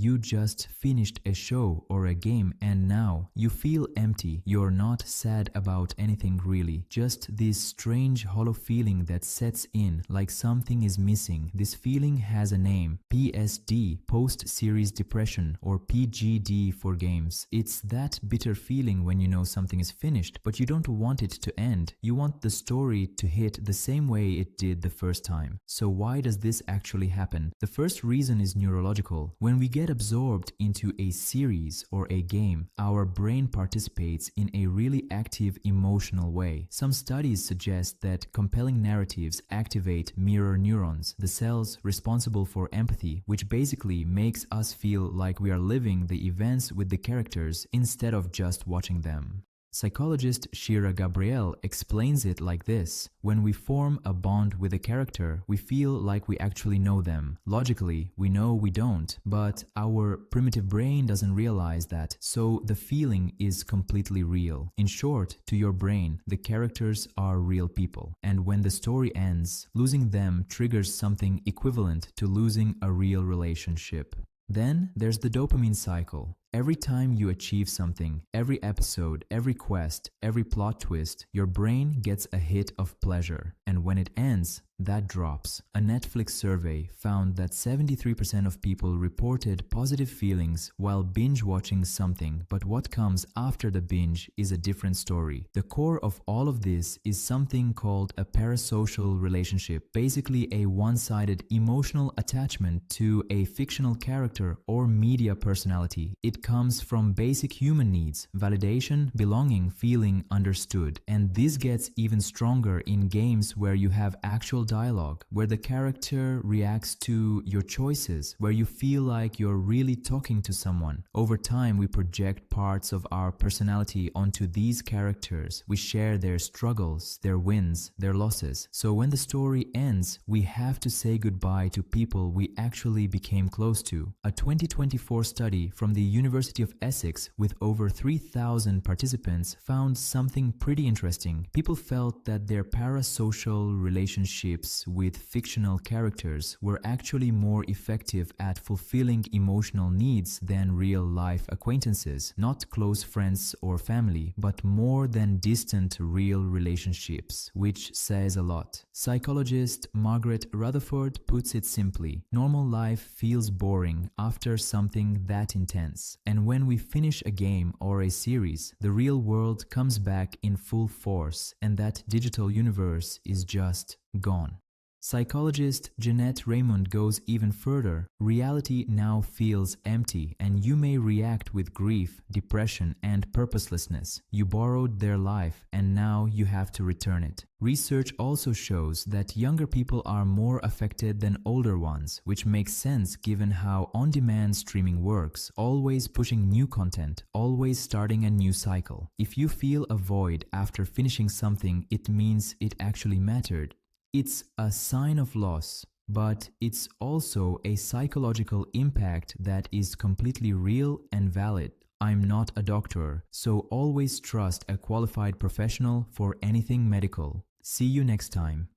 you just finished a show or a game and now you feel empty. You're not sad about anything really, just this strange hollow feeling that sets in, like something is missing. This feeling has a name: PSD, post-series depression, or PGD for games. It's that bitter feeling when you know something is finished, but you don't want it to end. You want the story to hit the same way it did the first time. So why does this actually happen? The first reason is neurological. When we get absorbed into a series or a game, our brain participates in a really active emotional way. Some studies suggest that compelling narratives activate mirror neurons, the cells responsible for empathy, which basically makes us feel like we are living the events with the characters instead of just watching them. Psychologist Shira Gabriel explains it like this: when we form a bond with a character, we feel like we actually know them. Logically, we know we don't, but our primitive brain doesn't realize that, so the feeling is completely real. In short, to your brain, the characters are real people, and when the story ends, losing them triggers something equivalent to losing a real relationship. Then there's the dopamine cycle. Every time you achieve something, every episode, every quest, every plot twist, your brain gets a hit of pleasure. And when it ends, that drops. A Netflix survey found that 73% of people reported positive feelings while binge-watching something, but what comes after the binge is a different story. The core of all of this is something called a parasocial relationship, basically a one-sided emotional attachment to a fictional character or media personality. It comes from basic human needs: validation, belonging, feeling understood. And this gets even stronger in games where you have actual dialogue, where the character reacts to your choices, where you feel like you're really talking to someone. Over time, we project parts of our personality onto these characters. We share their struggles, their wins, their losses. So when the story ends, we have to say goodbye to people we actually became close to. A 2024 study from the University of Essex with over 3,000 participants found something pretty interesting. People felt that their parasocial relationships with fictional characters were actually more effective at fulfilling emotional needs than real-life acquaintances, not close friends or family, but more than distant real relationships, which says a lot. Psychologist Margaret Rutherford puts it simply: normal life feels boring after something that intense. And when we finish a game or a series, the real world comes back in full force, and that digital universe is just gone. Psychologist Jeanette Raymond goes even further. Reality now feels empty, and you may react with grief, depression, and purposelessness. You borrowed their life, and now you have to return it. Research also shows that younger people are more affected than older ones, which makes sense given how on-demand streaming works, always pushing new content, always starting a new cycle. If you feel a void after finishing something, it means it actually mattered. It's a sign of loss, but it's also a psychological impact that is completely real and valid. I'm not a doctor, so always trust a qualified professional for anything medical. See you next time.